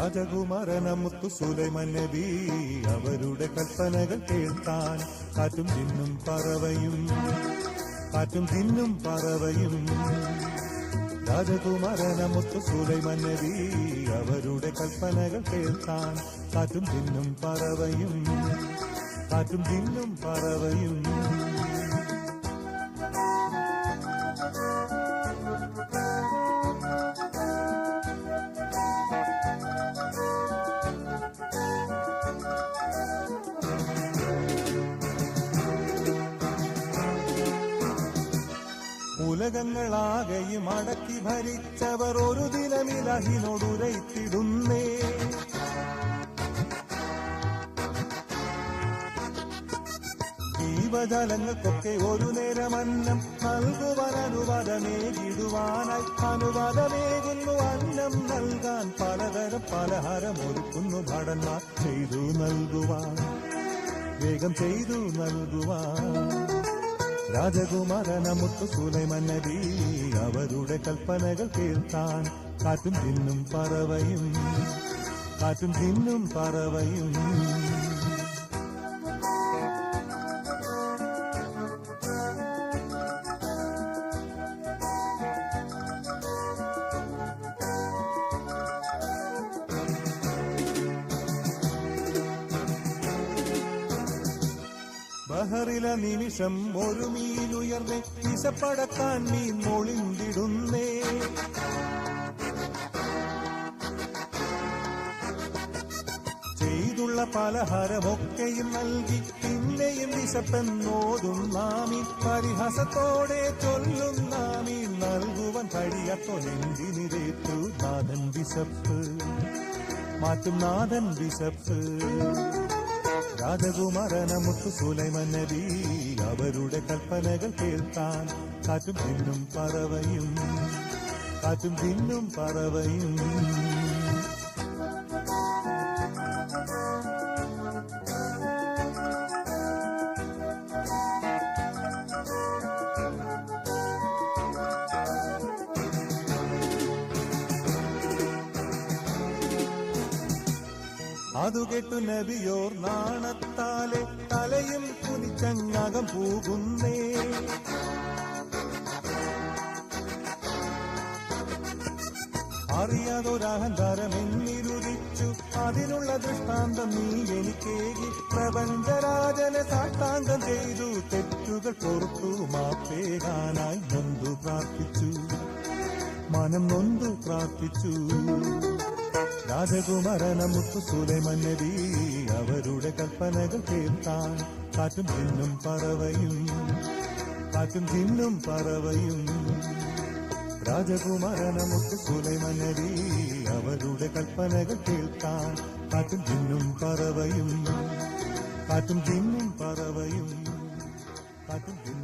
രാജകുമാരന മുത്തു സുലൈമാൻ നബി അവരുടെ കൽപ്പനകൾ കേൾക്കാൻ കാറ്റും തിന്നും പറവയും കാറ്റും തിന്നും പറവയും രാജകുമാരന മുത്തു സുലൈമാൻ നബി അവരുടെ കൽപ്പനകൾ കേൾക്കാൻ കാറ്റും തിന്നും പറവയും കാറ്റും തിന്നും പറവയും ഉലകങ്ങളാകെയും അടക്കി ഭരിച്ചവർ ഒരു ദിനമിലഹിനോടുരയിത്തിടുന്നേ ജീവജാലങ്ങൾക്കൊക്കെ ഒരു നേരമന്നം നൽകുവാൻ അനുവാദമേകിടുവാനായി അനുവാദമേകുന്നു അന്നം നൽകാൻ പലതരം പലഹാരം ഒരുക്കുന്നു ഭടന്മാർ ചെയ്തു നൽകുവാൻ വേഗം ചെയ്തു നൽകുവാൻ രാജകുമാരന മുത്തു സുലൈമാൻ നബി അവരുടെ കൽപ്പനകൾ കേൾക്കാൻ കാറ്റും തിന്നും പറവയും കാറ്റും തിന്നും പറവയും ബഹറില നിമിഷം ഒരു മീലുയർന്നേ വിശപ്പടക്കാൻ മീൻ മൊളിന്തിടുന്നേ ചെയ്തുള്ള പലഹാരമൊക്കെയും നൽകി പിന്നെയും വിശപ്പെന്നോതും നാമീൻ പരിഹാസത്തോടെ ചൊല്ലും നാമീൻ നൽകുവാൻ കഴിയാത്തോ നെഞ്ചിനിരേറ്റു നാഥൻ വിശപ്പ് മാറ്റും നാഥൻ വിശപ്പ് രാജകുമാരന മുത്തു സുലൈമാൻ നബി അവരുടെ കൽപ്പനകൾ കേൾക്കാൻ കാറ്റും തിന്നും പറവയും കാറ്റും തിന്നും പറവയും അതു കേട്ടു നബിയോർ നാണത്താലെ തലയും കുനിച്ചങ്ങകം പോകുന്നേ അറിയാതൊരഹങ്കാരം എന്നിരുദിച്ചു അതിനുള്ള ദൃഷ്ടാന്തം നീ എനിക്കേകി പ്രപഞ്ചരാജനെ സാഷ്ടാംഗം ചെയ്തു തെറ്റുകൾ പൊറുത്തു മാപ്പേകാനായി നൊന്തു പ്രാർത്ഥിച്ചു മനം നൊന്തു പ്രാർത്ഥിച്ചു രാജകുമാരന മുത്തു സുലൈമാൻ നബി അവരുടെ കൽപ്പനകൾ കേൾക്കാൻ കാറ്റും തിന്നും പറവയും കാറ്റും തിന്നും പറവയും രാജകുമാരന മുത്തു സുലൈമാൻ നബി അവരുടെ കൽപ്പനകൾ കേൾക്കാൻ കാറ്റും തിന്നും പറവയും കാറ്റും തിന്നും പറവയും കാറ്റും തിന്നും